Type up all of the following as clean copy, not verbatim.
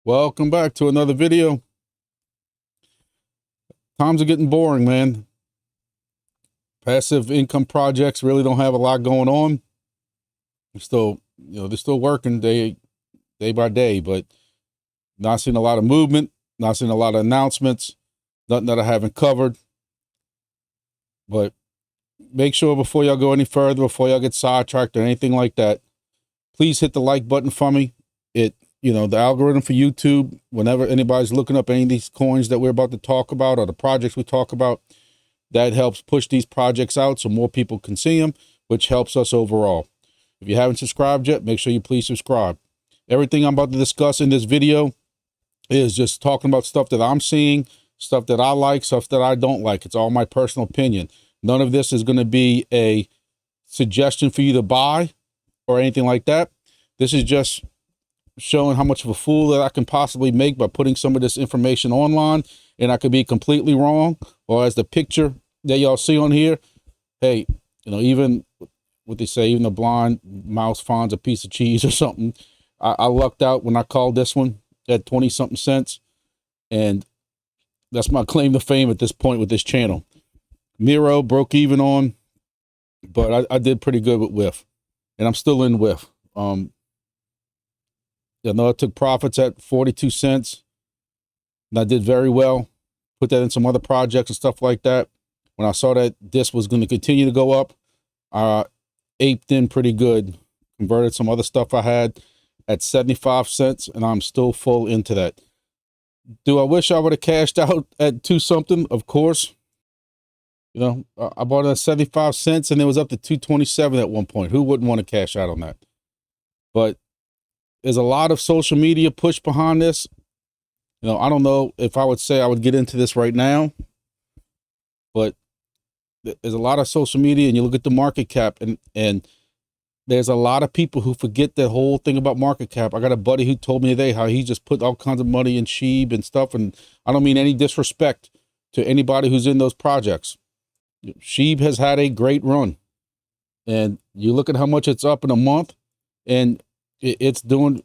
Welcome back to another video. Times are getting boring, man. Passive income projects really don't have a lot going on. They're still, they're still working day by day, but not seeing a lot of movement, not seeing a lot of announcements, nothing that I haven't covered. But make sure before y'all go any further, before y'all get sidetracked or anything like that, please hit the like button for me. The algorithm for YouTube, whenever anybody's looking up any of these coins that we're about to talk about or the projects we talk about, that helps push these projects out so more people can see them, which helps us overall. If you haven't subscribed yet, make sure you please subscribe. Everything I'm about to discuss in this video is just talking about stuff that I'm seeing, stuff that I like, stuff that I don't like. It's all my personal opinion. None of this is going to be a suggestion for you to buy or anything like that. This is just showing how much of a fool that I can possibly make by putting some of this information online, and I could be completely wrong, or as the picture that y'all see on here, hey, even what they say, even the blind mouse finds a piece of cheese or something. I lucked out when I called this one at 20 something cents, and that's my claim to fame at this point with this channel. Miro broke even on, but I did pretty good with WIF, and I'm still in WIF. I know I took profits at 42 cents, and I did very well. Put that in some other projects and stuff like that. When I saw that this was going to continue to go up, I aped in pretty good. Converted some other stuff I had at 75 cents, and I'm still full into that. Do I wish I would have cashed out at 2 something? Of course. I bought it at 75 cents, and it was up to 227 at one point. Who wouldn't want to cash out on that? But there's a lot of social media push behind this. I don't know if I would say I would get into this right now, but there's a lot of social media, and you look at the market cap, and there's a lot of people who forget the whole thing about market cap. I got a buddy who told me today how he just put all kinds of money in SHIB and stuff, and I don't mean any disrespect to anybody who's in those projects. SHIB has had a great run, and you look at how much it's up in a month, and it's doing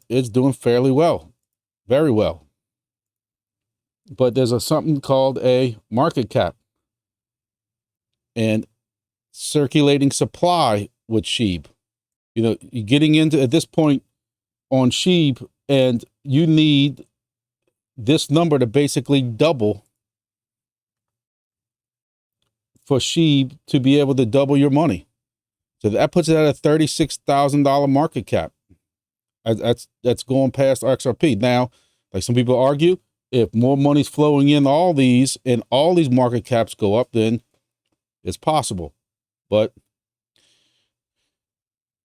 fairly well, very well. But there's something called a market cap and circulating supply with SHIB. You're getting into at this point on SHIB, and you need this number to basically double for SHIB to be able to double your money. So that puts it at a $36,000 market cap. That's going past XRP. Now, like some people argue, if more money's flowing in all these and all these market caps go up, then it's possible. But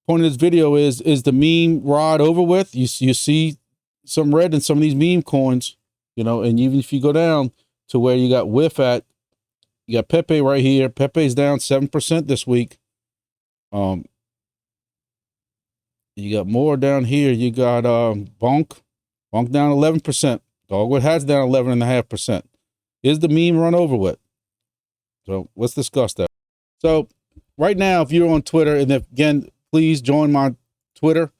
point of this video is the meme ride over with? You see some red in some of these meme coins, and even if you go down to where you got WIF at, you got Pepe right here. Pepe's down 7% this week. You got more down here. You got Bonk down 11%. Dogwood has down 11.5%. Is the meme run over with? So let's discuss that. So right now, if you're on Twitter, and again, please join my Twitter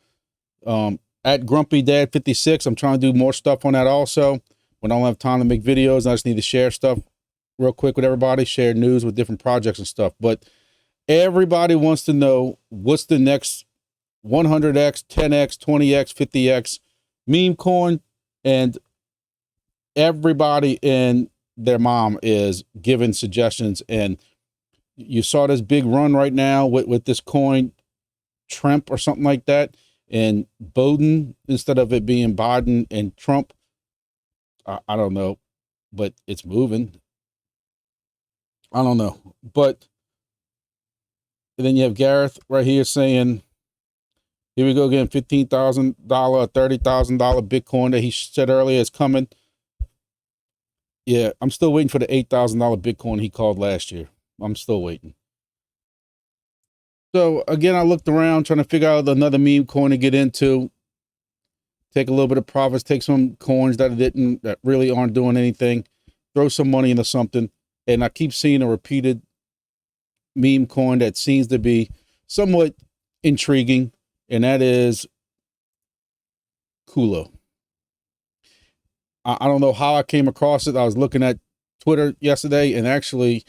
at GrumpyDad56. I'm trying to do more stuff on that also. When I don't have time to make videos, I just need to share stuff real quick with everybody, share news with different projects and stuff. But everybody wants to know what's the next 100x, 10x, 20x, 50x meme coin, and everybody and their mom is giving suggestions. And you saw this big run right now with this coin, Trump or something like that, and Biden instead of it being Biden and Trump. I don't know, but it's moving. I don't know, but and then you have Gareth right here saying, here we go again, $15,000, $30,000 Bitcoin that he said earlier is coming. Yeah, I'm still waiting for the $8,000 Bitcoin he called last year. I'm still waiting. So again, I looked around trying to figure out another meme coin to get into. Take a little bit of profits, take some coins that really aren't doing anything, throw some money into something. And I keep seeing a repeated meme coin that seems to be somewhat intriguing, and that is CULO. I don't know how I came across it. I was looking at Twitter yesterday, and actually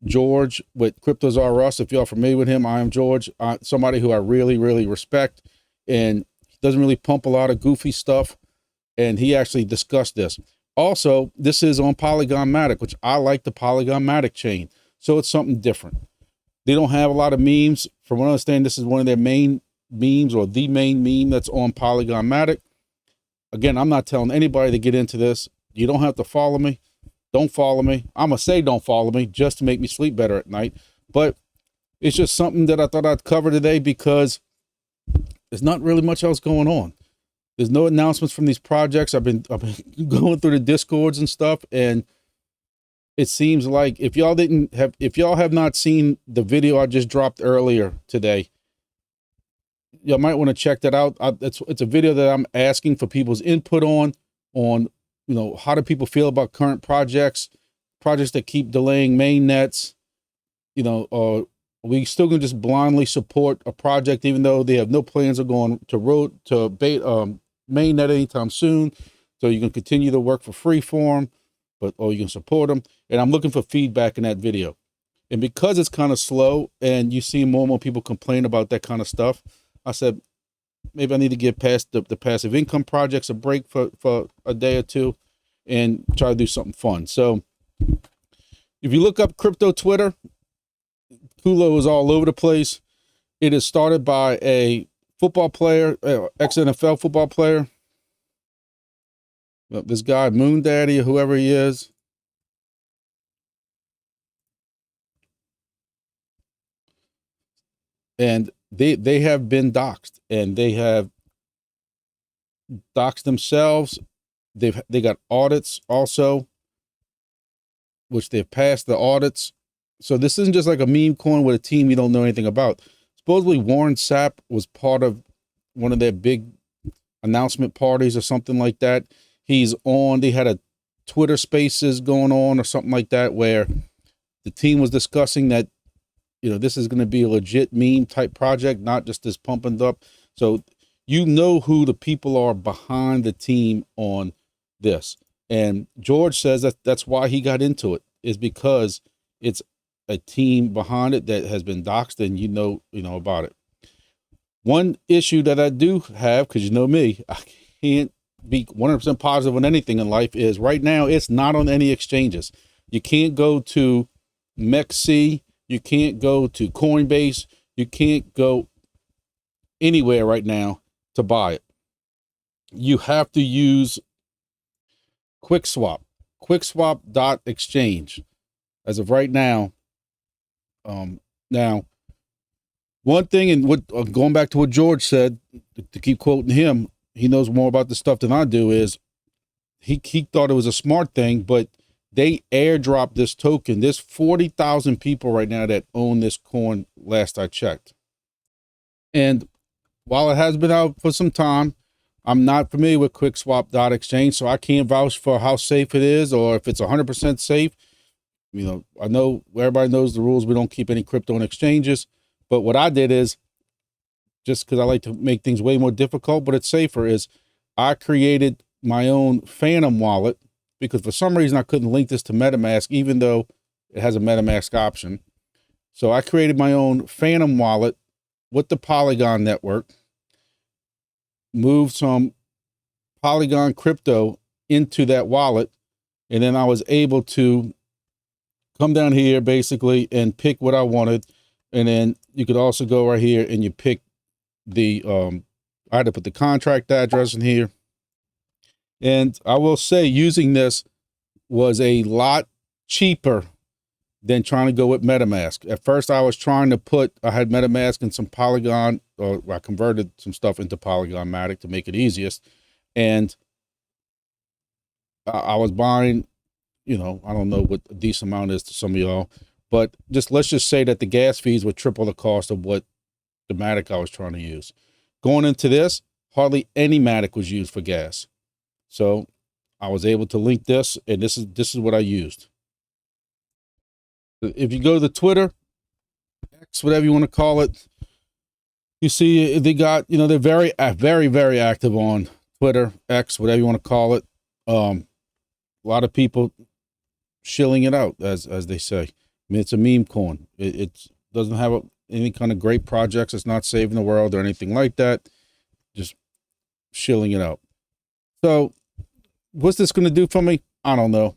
George with Cryptos R Us, if y'all familiar with him, I am George, somebody who I really, really respect, and he doesn't really pump a lot of goofy stuff, and he actually discussed this. Also, this is on Polygon Matic, which I like the Polygon Matic chain, so it's something different. They don't have a lot of memes. From what I understand, this is one of their main memes, or the main meme that's on Polygon Matic. Again, I'm not telling anybody to get into this. You don't have to follow me. Don't follow me. I'm going to say don't follow me just to make me sleep better at night. But it's just something that I thought I'd cover today, because there's not really much else going on. There's no announcements from these projects. I've been going through the Discords and stuff, and it seems like if y'all have not seen the video I just dropped earlier today, you might want to check that out. It's a video that I'm asking for people's input on, how do people feel about current projects that keep delaying main nets, or we still gonna just blindly support a project even though they have no plans of going to main net anytime soon. So you can continue to work for free for them, or you can support them. And I'm looking for feedback in that video. And because it's kind of slow and you see more and more people complain about that kind of stuff, I said, maybe I need to give past the passive income projects a break for a day or two and try to do something fun. So if you look up crypto Twitter, CULO is all over the place. It is started by a football player, ex-NFL football player. This guy, Moon Daddy, or whoever he is. And they have been doxxed, and they have doxxed themselves. They got audits also, which they've passed the audits. So this isn't just like a meme coin with a team you don't know anything about. Supposedly Warren Sapp was part of one of their big announcement parties or something like that. They had a Twitter Spaces going on or something like that, where the team was discussing that, this is going to be a legit meme type project, not just this pumping up. So who the people are behind the team on this. And George says that's why he got into it, is because it's a team behind it that has been doxxed, and you know about it. One issue that I do have, because you know me, I can't be 100% positive on anything in life, is right now it's not on any exchanges. You can't go to MEXC, you can't go to Coinbase, you can't go anywhere right now to buy it. You have to use QuickSwap, quickswap.exchange as of right now. Now, one thing, and going back to what George said, to keep quoting him, he knows more about this stuff than I do, is he thought it was a smart thing, but they airdropped this token. There's 40,000 people right now that own this coin, last I checked. And while it has been out for some time, I'm not familiar with quickswap.exchange, so I can't vouch for how safe it is or if it's 100% safe. I know everybody knows the rules. We don't keep any crypto on exchanges. But what I did is, just because I like to make things way more difficult, but it's safer, is I created my own Phantom wallet, because for some reason I couldn't link this to MetaMask, even though it has a MetaMask option. So I created my own Phantom wallet with the Polygon network, moved some Polygon crypto into that wallet, and then I was able to come down here basically and pick what I wanted. And then you could also go right here and you pick the, I had to put the contract address in here. And I will say, using this was a lot cheaper than trying to go with MetaMask. At first I was trying to I had MetaMask and some Polygon, or I converted some stuff into Polygon Matic to make it easiest. And I was buying, I don't know what a decent amount is to some of y'all, but let's just say that the gas fees would triple the cost of what the Matic I was trying to use. Going into this, hardly any Matic was used for gas. So I was able to link this, and this is what I used. If you go to the Twitter, X, whatever you want to call it, you see they got, they're very, very, very active on Twitter, X, whatever you want to call it. a lot of people shilling it out, as they say. I mean, it's a meme coin. It doesn't have any kind of great projects. It's not saving the world or anything like that. Just shilling it out. So what's this going to do for me? I don't know.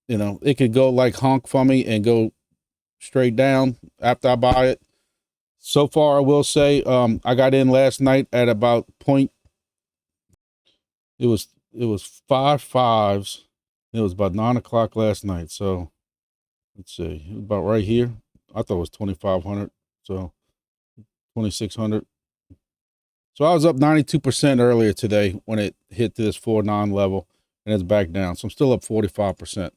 You know, it could go like honk for me and go straight down after I buy it. So far, I will say, I got in last night at about point. It was 5.5. It was about 9 o'clock last night. So let's see, it was about right here. I thought it was 2,500. So 2,600. So I was up 92% earlier today when it hit to this 4.9 level, and it's back down. So I'm still up 45%.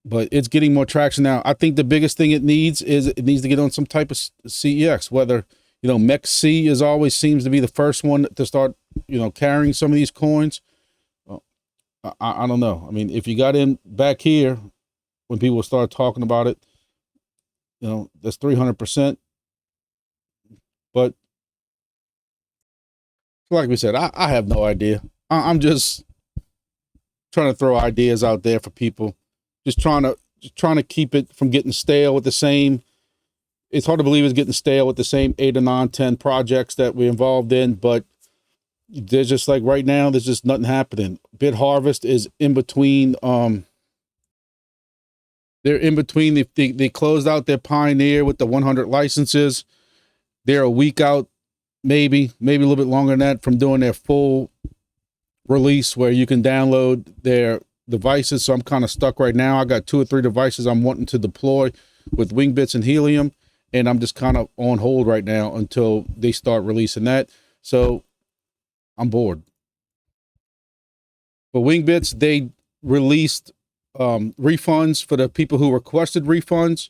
But it's getting more traction now. I think the biggest thing it needs is it needs to get on some type of CEX, whether, you know, MEXC is always seems to be the first one to start, you know, carrying some of these coins. I don't know. I mean, if you got in back here when people start talking about it, you know, that's 300%. But like we said, I have no idea. I'm just trying to throw ideas out there for people. Just trying to keep it from getting stale with the same. It's hard to believe it's getting stale with the same 8 or 9, 10 projects that we're involved in, but there's just like right now, there's just nothing happening. Bit Harvest is in between. They're in between. They closed out their Pioneer with the 100 licenses. They're a week out, maybe a little bit longer than that, from doing their full release where you can download their devices. So I'm kind of stuck right now. I got 2 or 3 devices I'm wanting to deploy with Wingbits and Helium, and I'm just kind of on hold right now until they start releasing that. So I'm bored. For Wingbits, they released refunds for the people who requested refunds.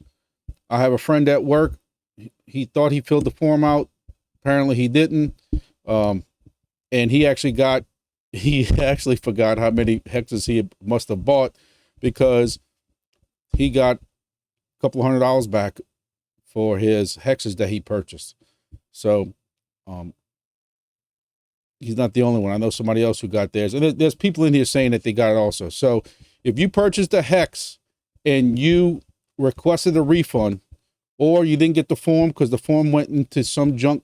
I have a friend at work. He thought he filled the form out. Apparently he didn't. And he actually forgot how many hexes he must have bought, because he got a couple of $100 back for his hexes that he purchased. So he's not the only one. I know somebody else who got theirs. And there's people in here saying that they got it also. So if you purchased a hex and you requested a refund, or you didn't get the form because the form went into some junk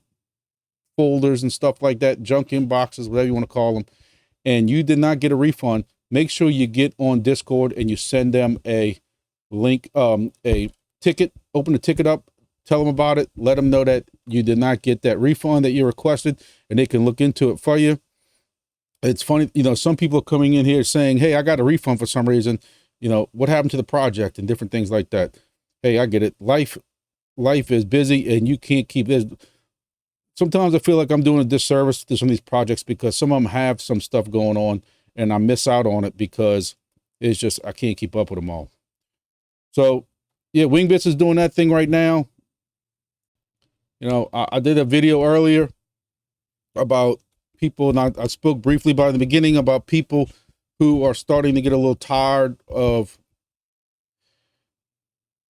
folders and stuff like that, junk inboxes, whatever you want to call them, and you did not get a refund, make sure you get on Discord and you send them a link, a ticket, open the ticket up, tell them about it, let them know that you did not get that refund that you requested, and they can look into it for you. It's funny, you know, some people are coming in here saying, hey, I got a refund for some reason, you know, what happened to the project and different things like that. Hey, I get it. Life is busy and you can't keep this. Sometimes I feel like I'm doing a disservice to some of these projects because some of them have some stuff going on and I miss out on it because it's just, I can't keep up with them all. So yeah, Wingbits is doing that thing right now. You know, I did a video earlier about people, and I spoke briefly about in the beginning about people who are starting to get a little tired of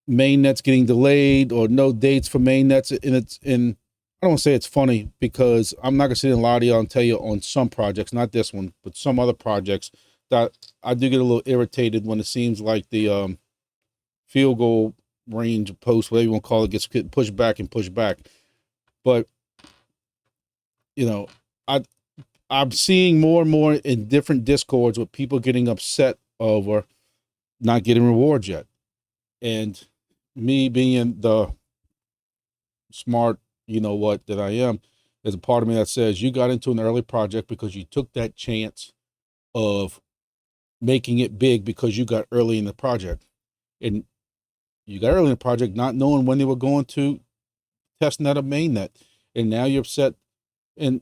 mainnets getting delayed or no dates for mainnets. And I don't say it's funny because I'm not gonna sit and lie to you and tell you on some projects, not this one, but some other projects, that I do get a little irritated when it seems like the field goal range post, whatever you want to call it, gets pushed back and pushed back. But you know, I'm seeing more and more in different discords with people getting upset over not getting rewards yet. And me being the smart, you know what, that I am, there's a part of me that says you got into an early project because you took that chance of making it big because you got early in the project. And you got early in the project not knowing when they were going to test net a mainnet. And now you're upset. And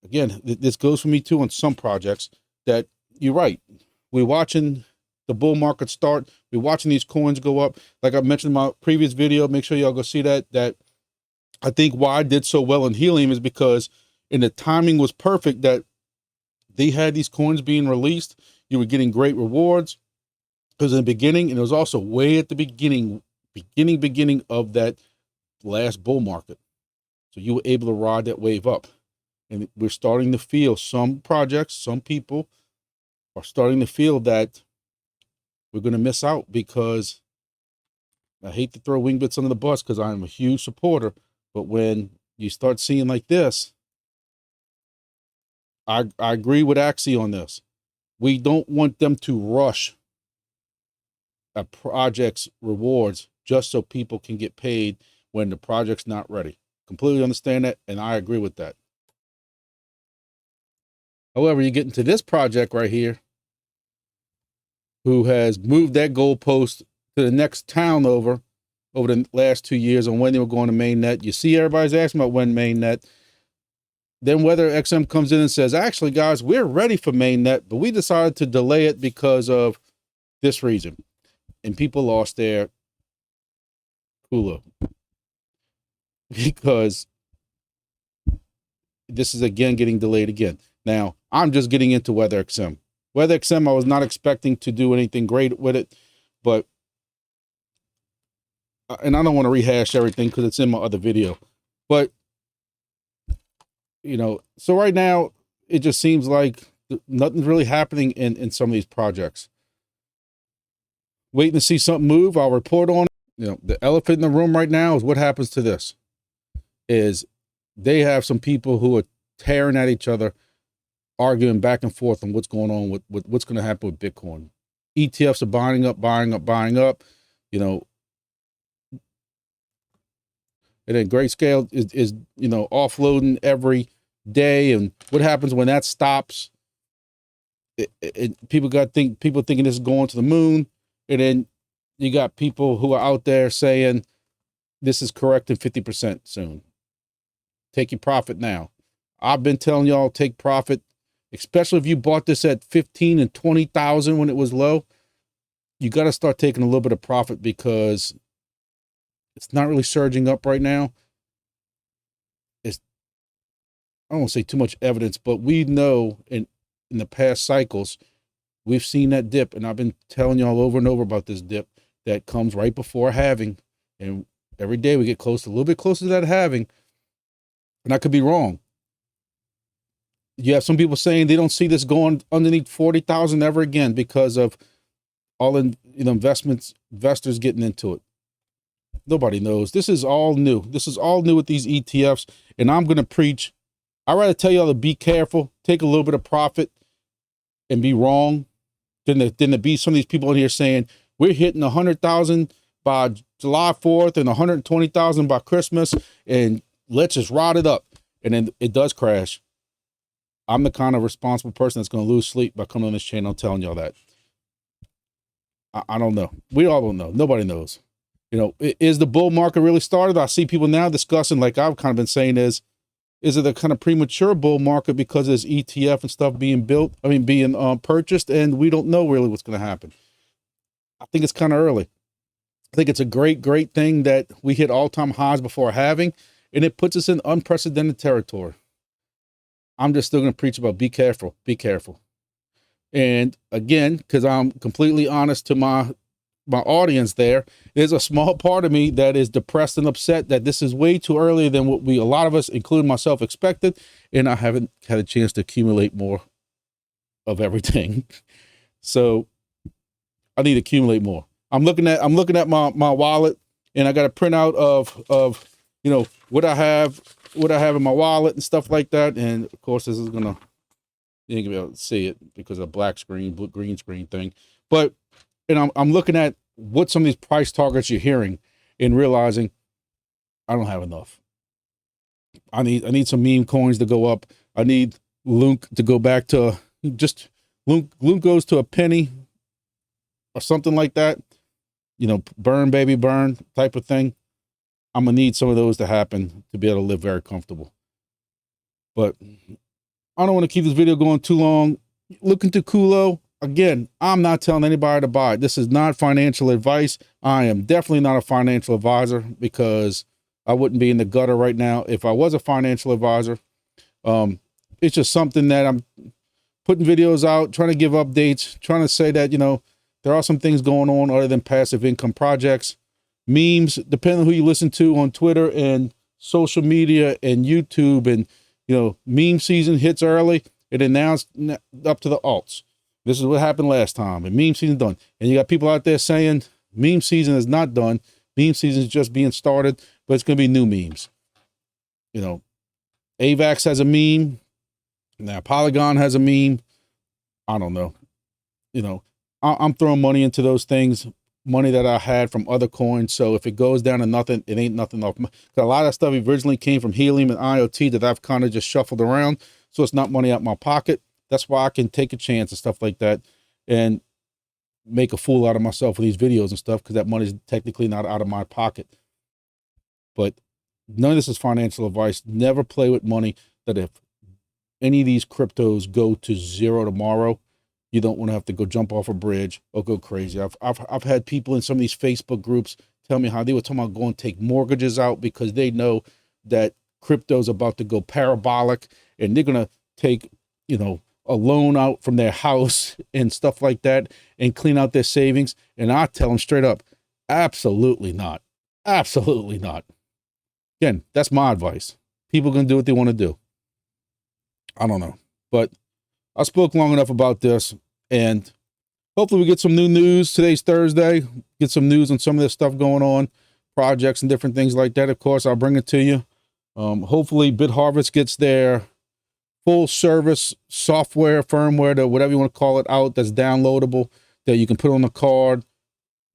again, this goes for me too on some projects, that you're right. We're watching the bull market start. We're watching these coins go up. Like I mentioned in my previous video, make sure y'all go see that I think why I did so well in Helium is because the timing was perfect, that they had these coins being released. You were getting great rewards because in the beginning, and it was also way at the beginning of that last bull market. So you were able to ride that wave up. And we're starting to feel some projects, some people are starting to feel that we're going to miss out, because I hate to throw Wingbits under the bus because I'm a huge supporter, but when you start seeing like this, I agree with Axie on this. We don't want them to rush a project's rewards just so people can get paid when the project's not ready. Completely understand that, and I agree with that. However, you get into this project right here, who has moved that goalpost to the next town over the last 2 years on when they were going to mainnet. You see everybody's asking about when mainnet. Then whether XM comes in and says, actually, guys, we're ready for mainnet, but we decided to delay it because of this reason. And people lost their CULO. Because this is, again, getting delayed again. Now, I'm just getting into WeatherXM. WeatherXM, I was not expecting to do anything great with it, but, and I don't want to rehash everything because it's in my other video, but, you know, so right now, it just seems like nothing's really happening in some of these projects. Waiting to see something move, I'll report on it. You know, the elephant in the room right now is what happens to this. Is they have some people who are tearing at each other, arguing back and forth on what's going on with what's going to happen with Bitcoin. ETFs are buying up, you know. And then Grayscale is you know, offloading every day. And what happens when that stops? People thinking this is going to the moon. And then you got people who are out there saying this is correcting 50% soon. Take your profit now. I've been telling y'all, take profit, especially if you bought this at 15 and 20,000 when it was low. You got to start taking a little bit of profit because it's not really surging up right now. It's, I don't want to say too much evidence, but we know in the past cycles, we've seen that dip, and I've been telling y'all over and over about this dip that comes right before halving, and every day we get close, a little bit closer to that halving, and I could be wrong. You have some people saying they don't see this going underneath 40,000 ever again because of all in, you know, investors getting into it. Nobody knows. This is all new. This is all new with these ETFs, and I'm going to preach. I'd rather tell y'all to be careful, take a little bit of profit, and be wrong than to be some of these people in here saying we're hitting 100,000 by July 4th and 120,000 by Christmas, and let's just ride it up. And then it does crash. I'm the kind of responsible person that's going to lose sleep by coming on this channel telling y'all that. I don't know. We all don't know. Nobody knows. You know, is the bull market really started? I see people now discussing, like I've kind of been saying, is it a kind of premature bull market because there's ETF and stuff being built, being purchased, and we don't know really what's going to happen. I think it's kind of early. I think it's a great thing that we hit all-time highs before halving, and it puts us in unprecedented territory. I'm just still going to preach about be careful, be careful. And again, because I'm completely honest to my audience, there's a small part of me that is depressed and upset that this is way too early than what a lot of us, including myself, expected, and I haven't had a chance to accumulate more of everything. So I need to accumulate more. I'm looking at my wallet, and I got a printout of you know what I have in my wallet and stuff like that. And of course, this is gonna, you ain't gonna be able to see it because of black screen, green screen thing. But, and I'm looking at what some of these price targets you're hearing and realizing I don't have enough. I need some meme coins to go up. I need Lunk to go back to just Lunk goes to a penny or something like that. You know, burn baby burn type of thing. I'm gonna need some of those to happen to be able to live very comfortable. But I don't want to keep this video going too long. Look into CULO. Again, I'm not telling anybody to buy it. This is not financial advice. I am definitely not a financial advisor because I wouldn't be in the gutter right now if I was a financial advisor. It's just something that I'm putting videos out, trying to give updates, trying to say that, you know, there are some things going on other than passive income projects. Memes, depending on who you listen to on Twitter and social media and YouTube, and, you know, meme season hits early. It announced up to the alts. This is what happened last time, and meme season done. And you got people out there saying meme season is not done. Meme season is just being started, but it's going to be new memes. You know, AVAX has a meme. Now Polygon has a meme. I don't know. You know, I'm throwing money into those things, money that I had from other coins. So if it goes down to nothing, it ain't nothing off. A lot of stuff originally came from Helium and IoT that I've kind of just shuffled around. So it's not money out my pocket. That's why I can take a chance and stuff like that and make a fool out of myself with these videos and stuff, because that money's technically not out of my pocket. But none of this is financial advice. Never play with money that if any of these cryptos go to zero tomorrow, you don't want to have to go jump off a bridge or go crazy. I've had people in some of these Facebook groups tell me how they were talking about going to take mortgages out because they know that crypto's about to go parabolic and they're going to take, you know, a loan out from their house and stuff like that and clean out their savings. And I tell them straight up, absolutely not. Absolutely not. Again, that's my advice. People can do what they want to do. I don't know, but I spoke long enough about this, and hopefully we get some new news. Today's Thursday, get some news on some of this stuff going on, projects and different things like that. Of course, I'll bring it to you. Hopefully Bit Harvest gets their full service software, firmware, whatever you want to call it, out that's downloadable, that you can put on the card,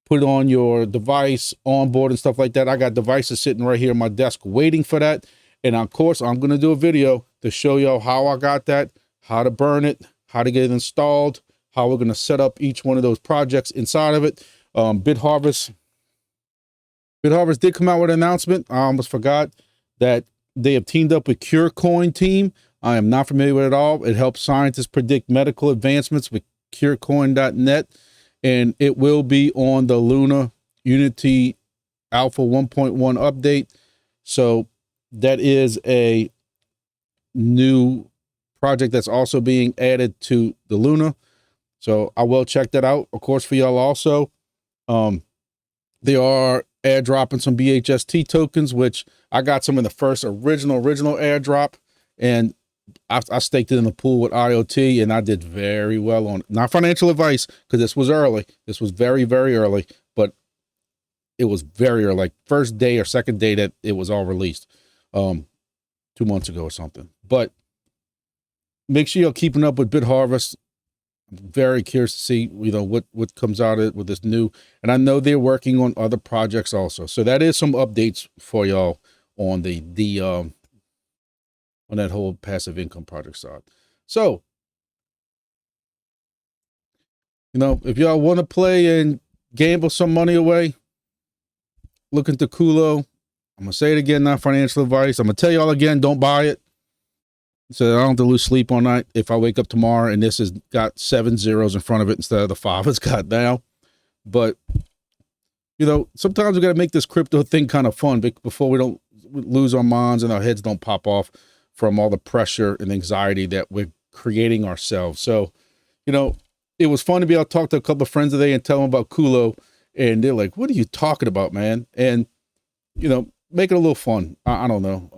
put it on your device, on board and stuff like that. I got devices sitting right here on my desk waiting for that. And of course, I'm going to do a video to show y'all how I got that, how to burn it, how to get it installed, how we're going to set up each one of those projects inside of it. Bit Harvest did come out with an announcement. I almost forgot that they have teamed up with CureCoin team. I am not familiar with it at all. It helps scientists predict medical advancements with curecoin.net, and it will be on the Luna Unity Alpha 1.1 update. So that is a new project that's also being added to the Luna. So I will check that out, of course, for y'all also. They are airdropping some bhst tokens, which I got some in the first original airdrop, and I staked it in the pool with IoT, and I did very well on it. Not financial advice, because this was early. This was very, very early, but it was very early, like first day or second day that it was all released, 2 months ago or something. But make sure you're keeping up with Bit Harvest. I'm very curious to see, you know, what comes out of it with this new, and I know they're working on other projects also. So that is some updates for y'all on the on that whole passive income project side. So, you know, if y'all want to play and gamble some money away, look into CULO. I'm going to say it again, not financial advice. I'm going to tell y'all again, don't buy it. So I don't have to lose sleep all night if I wake up tomorrow and this has got 7 zeros in front of it instead of the 5 it's got now. But, you know, sometimes we got to make this crypto thing kind of fun before we don't lose our minds and our heads don't pop off from all the pressure and anxiety that we're creating ourselves. So, you know, it was fun to be able to talk to a couple of friends today and tell them about CULO, and they're like, what are you talking about, man? And, you know, make it a little fun. I don't know.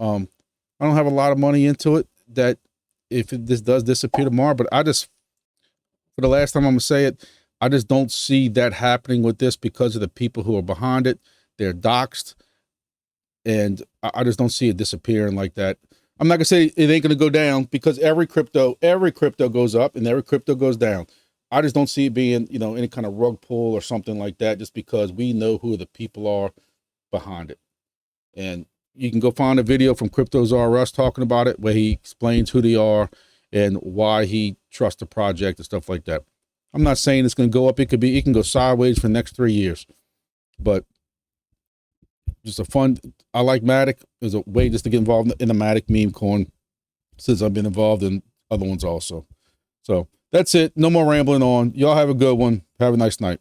I don't have a lot of money into it, that if this does disappear tomorrow, but I just, for the last time I'm gonna say it, I just don't see that happening with this because of the people who are behind it. They're doxxed, and I just don't see it disappearing like that. I'm not gonna say it ain't gonna go down, because every crypto goes up and every crypto goes down. I just don't see it being, you know, any kind of rug pull or something like that, just because we know who the people are behind it. And you can go find a video from Cryptos R Us talking about it, where he explains who they are and why he trusts the project and stuff like that. I'm not saying it's going to go up. It can go sideways for the next 3 years, but just a fun. I like Matic. There's a way just to get involved in the Matic meme coin, since I've been involved in other ones also. So that's it. No more rambling on. Y'all have a good one. Have a nice night.